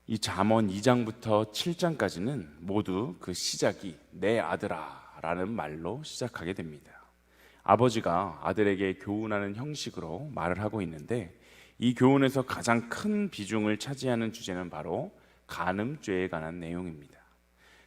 이 잠언 2장부터 7장까지는 모두 그 시작이 내 아들아 라는 말로 시작하게 됩니다. 아버지가 아들에게 교훈하는 형식으로 말을 하고 있는데, 이 교훈에서 가장 큰 비중을 차지하는 주제는 바로 간음죄에 관한 내용입니다.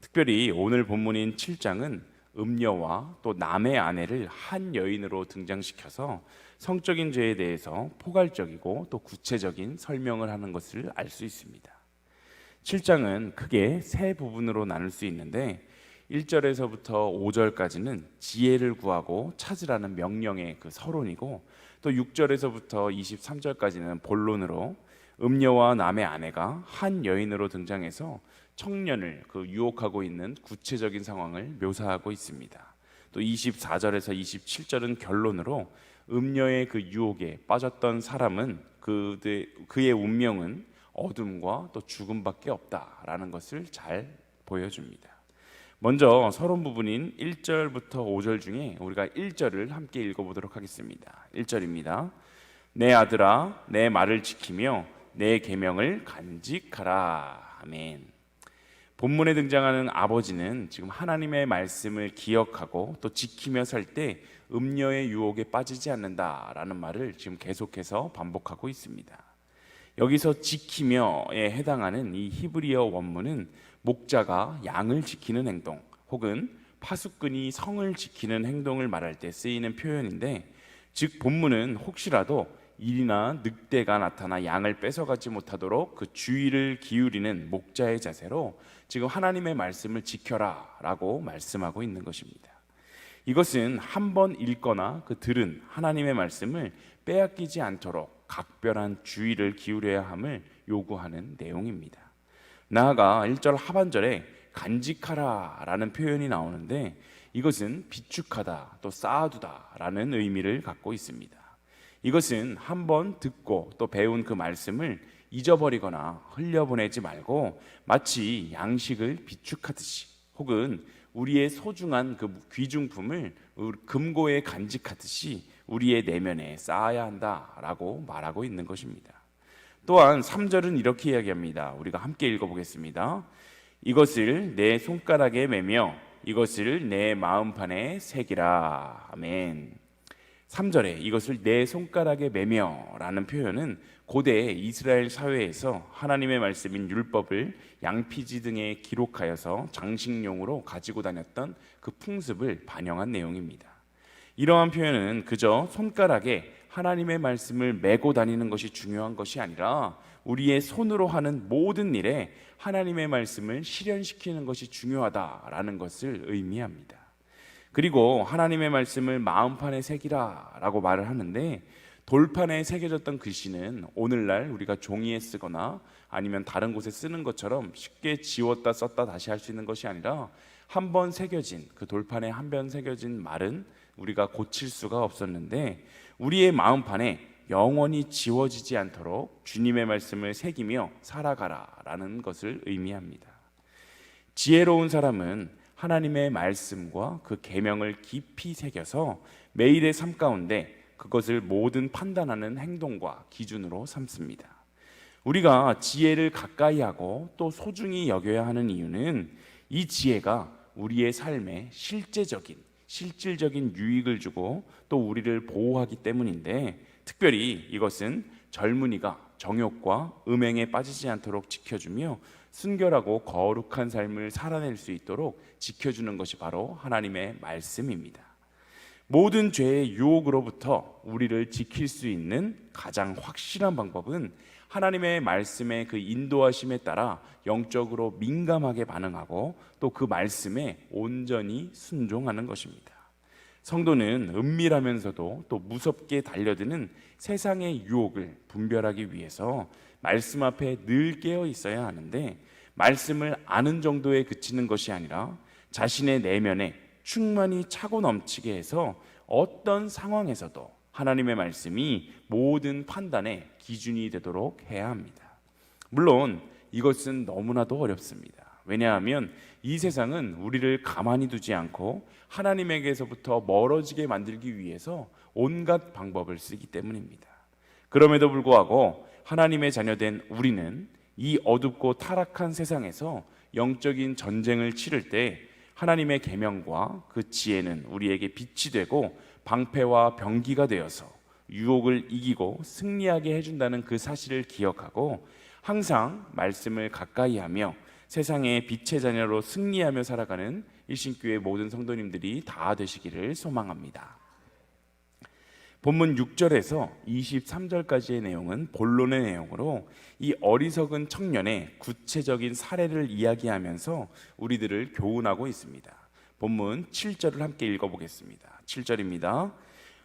특별히 오늘 본문인 7장은 음녀와 또 남의 아내를 한 여인으로 등장시켜서 성적인 죄에 대해서 포괄적이고 또 구체적인 설명을 하는 것을 알 수 있습니다. 7장은 크게 세 부분으로 나눌 수 있는데, 1절에서부터 5절까지는 지혜를 구하고 찾으라는 명령의 그 서론이고, 또 6절에서부터 23절까지는 본론으로 음녀와 남의 아내가 한 여인으로 등장해서 청년을 유혹하고 있는 구체적인 상황을 묘사하고 있습니다. 또 24절에서 27절은 결론으로 음녀의 그 유혹에 빠졌던 사람은 그의 운명은 어둠과 또 죽음밖에 없다라는 것을 잘 보여줍니다. 먼저 서론 부분인 1절부터 5절 중에 우리가 1절을 함께 읽어보도록 하겠습니다. 1절입니다. 내 아들아, 내 말을 지키며 내 계명을 간직하라. 아멘. 본문에 등장하는 아버지는 지금 하나님의 말씀을 기억하고 또 지키며 살 때 음녀의 유혹에 빠지지 않는다라는 말을 지금 계속해서 반복하고 있습니다. 여기서 지키며에 해당하는 이 히브리어 원문은 목자가 양을 지키는 행동 혹은 파수꾼이 성을 지키는 행동을 말할 때 쓰이는 표현인데, 즉 본문은 혹시라도 일이나 늑대가 나타나 양을 뺏어가지 못하도록 그 주의를 기울이는 목자의 자세로 지금 하나님의 말씀을 지켜라 라고 말씀하고 있는 것입니다. 이것은 한 번 읽거나 들은 하나님의 말씀을 빼앗기지 않도록 각별한 주의를 기울여야 함을 요구하는 내용입니다. 나아가 1절 하반절에 간직하라 라는 표현이 나오는데, 이것은 비축하다 또 쌓아두다 라는 의미를 갖고 있습니다. 이것은 한번 듣고 또 배운 그 말씀을 잊어버리거나 흘려보내지 말고 마치 양식을 비축하듯이 혹은 우리의 소중한 그 귀중품을 금고에 간직하듯이 우리의 내면에 쌓아야 한다라고 말하고 있는 것입니다. 또한 3절은 이렇게 이야기합니다. 우리가 함께 읽어보겠습니다. 이것을 내 손가락에 매며 이것을 내 마음판에 새기라. 아멘. 3절에 이것을 내 손가락에 매며 라는 표현은 고대 이스라엘 사회에서 하나님의 말씀인 율법을 양피지 등에 기록하여서 장식용으로 가지고 다녔던 그 풍습을 반영한 내용입니다. 이러한 표현은 그저 손가락에 하나님의 말씀을 메고 다니는 것이 중요한 것이 아니라 우리의 손으로 하는 모든 일에 하나님의 말씀을 실현시키는 것이 중요하다라는 것을 의미합니다. 그리고 하나님의 말씀을 마음판에 새기라 라고 말을 하는데, 돌판에 새겨졌던 글씨는 오늘날 우리가 종이에 쓰거나 아니면 다른 곳에 쓰는 것처럼 쉽게 지웠다 썼다 다시 할 수 있는 것이 아니라 한 번 새겨진 그 돌판에 한 번 새겨진 말은 우리가 고칠 수가 없었는데, 우리의 마음판에 영원히 지워지지 않도록 주님의 말씀을 새기며 살아가라 라는 것을 의미합니다. 지혜로운 사람은 하나님의 말씀과 그 계명을 깊이 새겨서 매일의 삶 가운데 그것을 모든 판단하는 행동과 기준으로 삼습니다. 우리가 지혜를 가까이 하고 또 소중히 여겨야 하는 이유는 이 지혜가 우리의 삶에 실질적인 유익을 주고 또 우리를 보호하기 때문인데, 특별히 이것은 젊은이가 정욕과 음행에 빠지지 않도록 지켜주며 순결하고 거룩한 삶을 살아낼 수 있도록 지켜주는 것이 바로 하나님의 말씀입니다. 모든 죄의 유혹으로부터 우리를 지킬 수 있는 가장 확실한 방법은 하나님의 말씀의 그 인도하심에 따라 영적으로 민감하게 반응하고 또 그 말씀에 온전히 순종하는 것입니다. 성도는 은밀하면서도 또 무섭게 달려드는 세상의 유혹을 분별하기 위해서 말씀 앞에 늘 깨어 있어야 하는데, 말씀을 아는 정도에 그치는 것이 아니라 자신의 내면에 충만히 차고 넘치게 해서 어떤 상황에서도 하나님의 말씀이 모든 판단의 기준이 되도록 해야 합니다. 물론 이것은 너무나도 어렵습니다. 왜냐하면 이 세상은 우리를 가만히 두지 않고 하나님에게서부터 멀어지게 만들기 위해서 온갖 방법을 쓰기 때문입니다. 그럼에도 불구하고 하나님의 자녀된 우리는 이 어둡고 타락한 세상에서 영적인 전쟁을 치를 때 하나님의 계명과 그 지혜는 우리에게 빛이 되고 방패와 병기가 되어서 유혹을 이기고 승리하게 해준다는 그 사실을 기억하고 항상 말씀을 가까이 하며 세상의 빛의 자녀로 승리하며 살아가는 일신교회 모든 성도님들이 다 되시기를 소망합니다. 본문 6절에서 23절까지의 내용은 본론의 내용으로 이 어리석은 청년의 구체적인 사례를 이야기하면서 우리들을 교훈하고 있습니다. 본문 7절을 함께 읽어보겠습니다. 7절입니다.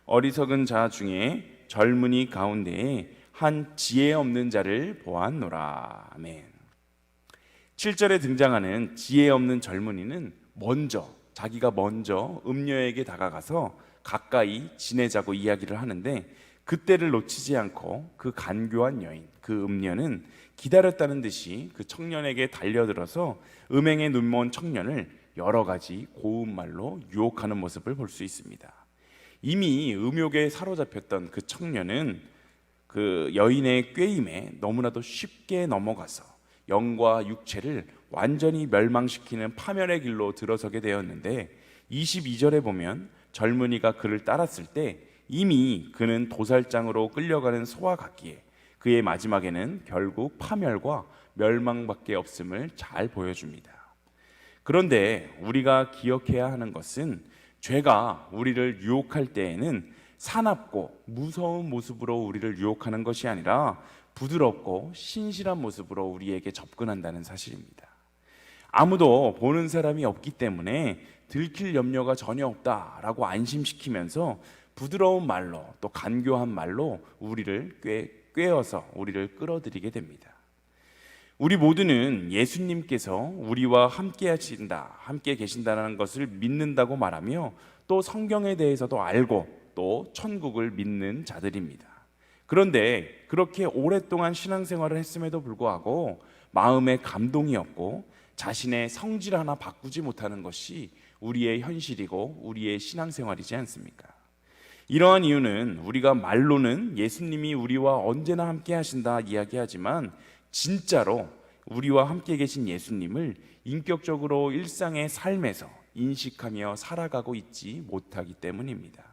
어리석은 자 중에 젊은이 가운데에 한 지혜 없는 자를 보았노라. 아멘. 7절에 등장하는 지혜 없는 젊은이는 자기가 먼저 음녀에게 다가가서 가까이 지내자고 이야기를 하는데, 그때를 놓치지 않고 그 간교한 여인, 그 음녀는 기다렸다는 듯이 그 청년에게 달려들어서 음행에 눈먼 청년을 여러 가지 고운 말로 유혹하는 모습을 볼 수 있습니다. 이미 음욕에 사로잡혔던 그 청년은 그 여인의 꾀임에 너무나도 쉽게 넘어가서 영과 육체를 완전히 멸망시키는 파멸의 길로 들어서게 되었는데, 22절에 보면 젊은이가 그를 따랐을 때 이미 그는 도살장으로 끌려가는 소와 같기에 그의 마지막에는 결국 파멸과 멸망밖에 없음을 잘 보여줍니다. 그런데 우리가 기억해야 하는 것은 죄가 우리를 유혹할 때에는 사납고 무서운 모습으로 우리를 유혹하는 것이 아니라 부드럽고 신실한 모습으로 우리에게 접근한다는 사실입니다. 아무도 보는 사람이 없기 때문에 들킬 염려가 전혀 없다라고 안심시키면서 부드러운 말로 또 간교한 말로 우리를 꿰어서 우리를 끌어들이게 됩니다. 우리 모두는 예수님께서 우리와 함께 계신다는 것을 믿는다고 말하며 또 성경에 대해서도 알고 또 천국을 믿는 자들입니다. 그런데 그렇게 오랫동안 신앙생활을 했음에도 불구하고 마음에 감동이 없고 자신의 성질 하나 바꾸지 못하는 것이 우리의 현실이고 우리의 신앙생활이지 않습니까? 이러한 이유는 우리가 말로는 예수님이 우리와 언제나 함께 하신다 이야기하지만 진짜로 우리와 함께 계신 예수님을 인격적으로 일상의 삶에서 인식하며 살아가고 있지 못하기 때문입니다.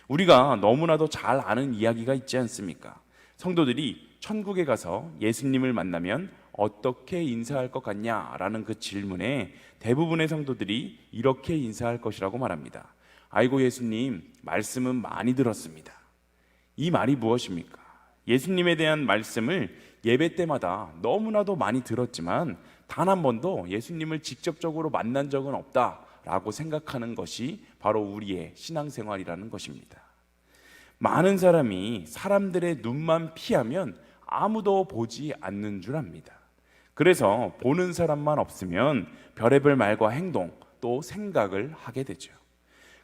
우리가 너무나도 잘 아는 이야기가 있지 않습니까? 성도들이 천국에 가서 예수님을 만나면 어떻게 인사할 것 같냐라는 그 질문에 대부분의 성도들이 이렇게 인사할 것이라고 말합니다. 아이고 예수님, 말씀은 많이 들었습니다. 이 말이 무엇입니까? 예수님에 대한 말씀을 예배 때마다 너무나도 많이 들었지만 단 한 번도 예수님을 직접적으로 만난 적은 없다라고 생각하는 것이 바로 우리의 신앙생활이라는 것입니다. 많은 사람이 사람들의 눈만 피하면 아무도 보지 않는 줄 압니다. 그래서 보는 사람만 없으면 별의별 말과 행동 또 생각을 하게 되죠.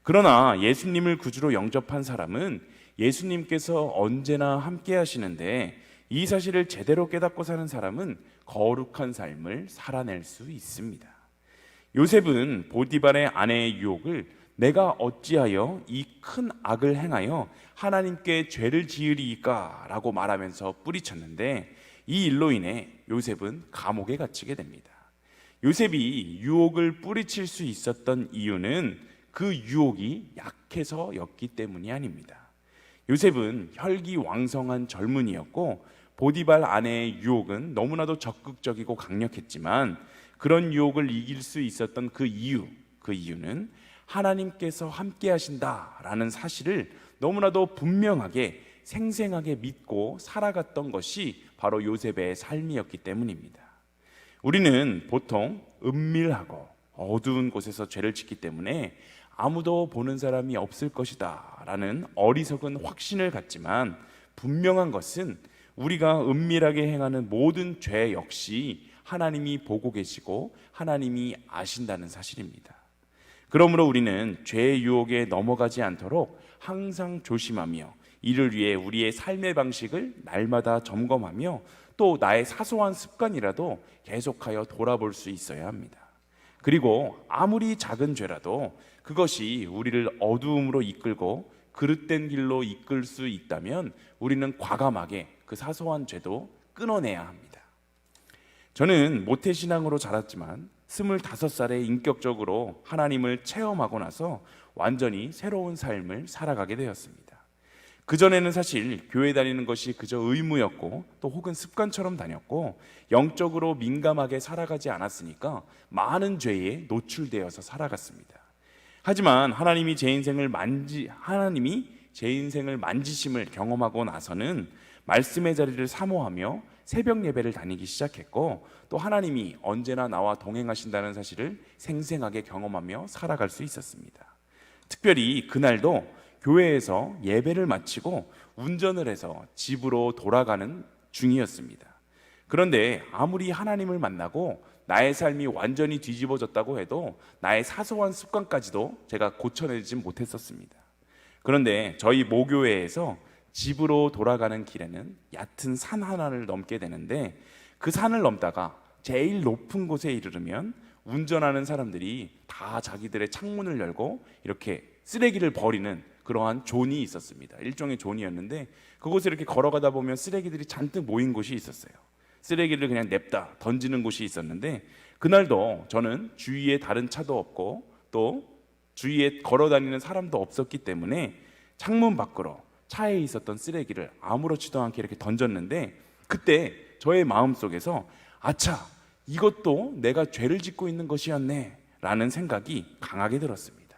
그러나 예수님을 구주로 영접한 사람은 예수님께서 언제나 함께 하시는데 이 사실을 제대로 깨닫고 사는 사람은 거룩한 삶을 살아낼 수 있습니다. 요셉은 보디발의 아내의 유혹을 내가 어찌하여 이 큰 악을 행하여 하나님께 죄를 지으리이까 라고 말하면서 뿌리쳤는데 이 일로 인해 요셉은 감옥에 갇히게 됩니다. 요셉이 유혹을 뿌리칠 수 있었던 이유는 그 유혹이 약해서였기 때문이 아닙니다. 요셉은 혈기왕성한 젊은이였고 보디발 아내의 유혹은 너무나도 적극적이고 강력했지만 그런 유혹을 이길 수 있었던 그 이유는 하나님께서 함께 하신다라는 사실을 너무나도 분명하게 생생하게 믿고 살아갔던 것이 바로 요셉의 삶이었기 때문입니다. 우리는 보통 은밀하고 어두운 곳에서 죄를 짓기 때문에 아무도 보는 사람이 없을 것이다 라는 어리석은 확신을 갖지만 분명한 것은 우리가 은밀하게 행하는 모든 죄 역시 하나님이 보고 계시고 하나님이 아신다는 사실입니다. 그러므로 우리는 죄의 유혹에 넘어가지 않도록 항상 조심하며 이를 위해 우리의 삶의 방식을 날마다 점검하며 또 나의 사소한 습관이라도 계속하여 돌아볼 수 있어야 합니다. 그리고 아무리 작은 죄라도 그것이 우리를 어두움으로 이끌고 그릇된 길로 이끌 수 있다면 우리는 과감하게 그 사소한 죄도 끊어내야 합니다. 저는 모태신앙으로 자랐지만 25살에 인격적으로 하나님을 체험하고 나서 완전히 새로운 삶을 살아가게 되었습니다. 그전에는 사실 교회 다니는 것이 그저 의무였고 또 혹은 습관처럼 다녔고 영적으로 민감하게 살아가지 않았으니까 많은 죄에 노출되어서 살아갔습니다. 하지만 하나님이 제 인생을 만지심을 경험하고 나서는 말씀의 자리를 사모하며 새벽 예배를 다니기 시작했고 또 하나님이 언제나 나와 동행하신다는 사실을 생생하게 경험하며 살아갈 수 있었습니다. 특별히 그날도 교회에서 예배를 마치고 운전을 해서 집으로 돌아가는 중이었습니다. 그런데 아무리 하나님을 만나고 나의 삶이 완전히 뒤집어졌다고 해도 나의 사소한 습관까지도 제가 고쳐내지 못했었습니다. 그런데 저희 모교회에서 집으로 돌아가는 길에는 얕은 산 하나를 넘게 되는데 그 산을 넘다가 제일 높은 곳에 이르르면 운전하는 사람들이 다 자기들의 창문을 열고 이렇게 쓰레기를 버리는 그러한 존이 있었습니다. 일종의 존이었는데 그곳에 이렇게 걸어가다 보면 쓰레기들이 잔뜩 모인 곳이 있었어요. 쓰레기를 그냥 냅다 던지는 곳이 있었는데 그날도 저는 주위에 다른 차도 없고 또 주위에 걸어다니는 사람도 없었기 때문에 창문 밖으로 차에 있었던 쓰레기를 아무렇지도 않게 이렇게 던졌는데 그때 저의 마음속에서 아차, 이것도 내가 죄를 짓고 있는 것이었네 라는 생각이 강하게 들었습니다.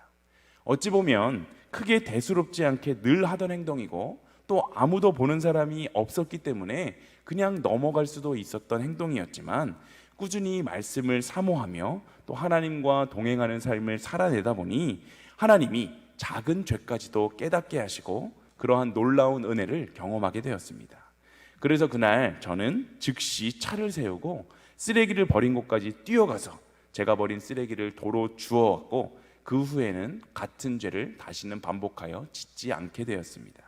어찌 보면 크게 대수롭지 않게 늘 하던 행동이고 또 아무도 보는 사람이 없었기 때문에 그냥 넘어갈 수도 있었던 행동이었지만 꾸준히 말씀을 사모하며 또 하나님과 동행하는 삶을 살아내다 보니 하나님이 작은 죄까지도 깨닫게 하시고 그러한 놀라운 은혜를 경험하게 되었습니다. 그래서 그날 저는 즉시 차를 세우고 쓰레기를 버린 곳까지 뛰어가서 제가 버린 쓰레기를 도로 주워왔고 그 후에는 같은 죄를 다시는 반복하여 짓지 않게 되었습니다.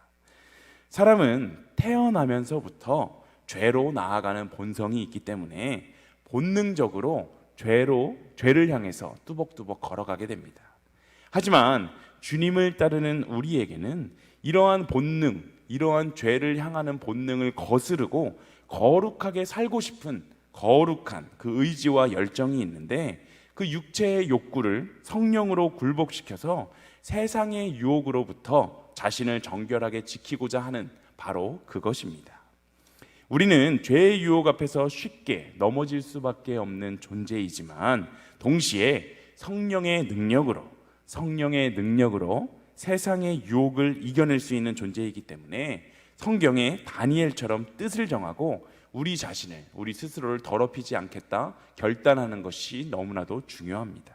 사람은 태어나면서부터 죄로 나아가는 본성이 있기 때문에 본능적으로 죄를 향해서 뚜벅뚜벅 걸어가게 됩니다. 하지만 주님을 따르는 우리에게는 이러한 본능, 이러한 죄를 향하는 본능을 거스르고 거룩하게 살고 싶은 거룩한 그 의지와 열정이 있는데 그 육체의 욕구를 성령으로 굴복시켜서 세상의 유혹으로부터 자신을 정결하게 지키고자 하는 바로 그것입니다. 우리는 죄의 유혹 앞에서 쉽게 넘어질 수밖에 없는 존재이지만 동시에 성령의 능력으로 세상의 유혹을 이겨낼 수 있는 존재이기 때문에 성경에 다니엘처럼 뜻을 정하고 우리 자신을, 우리 스스로를 더럽히지 않겠다 결단하는 것이 너무나도 중요합니다.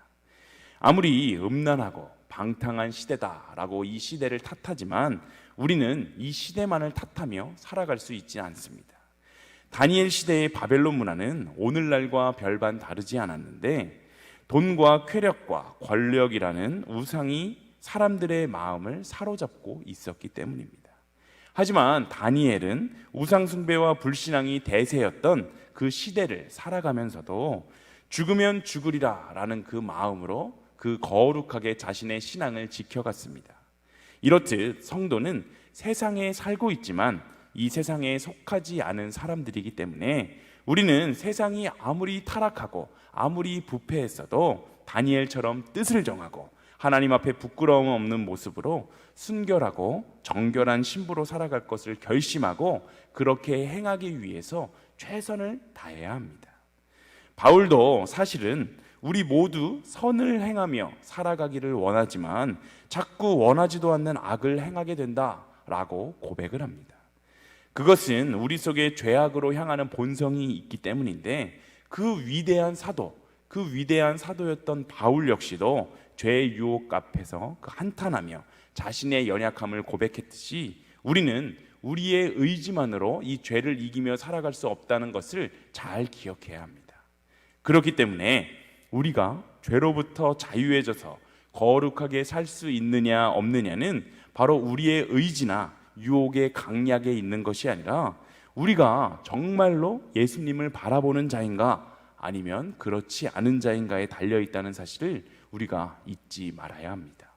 아무리 음란하고 방탕한 시대다라고 이 시대를 탓하지만 우리는 이 시대만을 탓하며 살아갈 수 있지 않습니다. 다니엘 시대의 바벨론 문화는 오늘날과 별반 다르지 않았는데 돈과 쾌력과 권력이라는 우상이 사람들의 마음을 사로잡고 있었기 때문입니다. 하지만 다니엘은 우상숭배와 불신앙이 대세였던 그 시대를 살아가면서도 죽으면 죽으리라 라는 그 마음으로 그 거룩하게 자신의 신앙을 지켜갔습니다. 이렇듯 성도는 세상에 살고 있지만 이 세상에 속하지 않은 사람들이기 때문에 우리는 세상이 아무리 타락하고 아무리 부패했어도 다니엘처럼 뜻을 정하고 하나님 앞에 부끄러움 없는 모습으로 순결하고 정결한 신부로 살아갈 것을 결심하고 그렇게 행하기 위해서 최선을 다해야 합니다. 바울도 사실은 우리 모두 선을 행하며 살아가기를 원하지만 자꾸 원하지도 않는 악을 행하게 된다라고 고백을 합니다. 그것은 우리 속에 죄악으로 향하는 본성이 있기 때문인데 그 위대한 사도였던 바울 역시도 죄의 유혹 앞에서 그 한탄하며 자신의 연약함을 고백했듯이 우리는 우리의 의지만으로 이 죄를 이기며 살아갈 수 없다는 것을 잘 기억해야 합니다. 그렇기 때문에 우리가 죄로부터 자유해져서 거룩하게 살 수 있느냐 없느냐는 바로 우리의 의지나 유혹의 강약에 있는 것이 아니라 우리가 정말로 예수님을 바라보는 자인가 아니면 그렇지 않은 자인가에 달려있다는 사실을 우리가 잊지 말아야 합니다.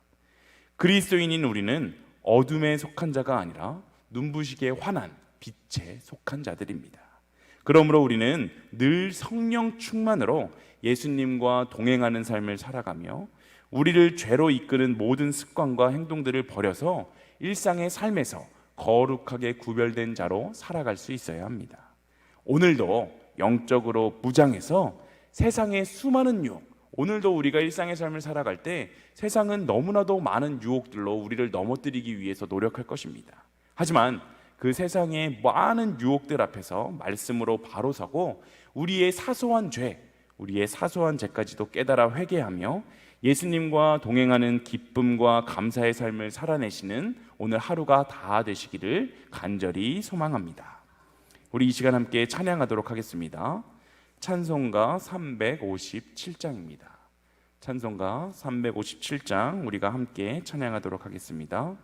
그리스도인인 우리는 어둠에 속한 자가 아니라 눈부시게 환한 빛에 속한 자들입니다. 그러므로 우리는 늘 성령 충만으로 예수님과 동행하는 삶을 살아가며 우리를 죄로 이끄는 모든 습관과 행동들을 버려서 일상의 삶에서 거룩하게 구별된 자로 살아갈 수 있어야 합니다. 오늘도 영적으로 무장해서 세상의 수많은 유혹, 오늘도 우리가 일상의 삶을 살아갈 때 세상은 너무나도 많은 유혹들로 우리를 넘어뜨리기 위해서 노력할 것입니다. 하지만 그 세상의 많은 유혹들 앞에서 말씀으로 바로 서고 우리의 사소한 죄, 우리의 사소한 죄까지도 깨달아 회개하며 예수님과 동행하는 기쁨과 감사의 삶을 살아내시는 오늘 하루가 다 되시기를 간절히 소망합니다. 우리 이 시간 함께 찬양하도록 하겠습니다. 찬송가 357장입니다. 찬송가 357장 우리가 함께 찬양하도록 하겠습니다.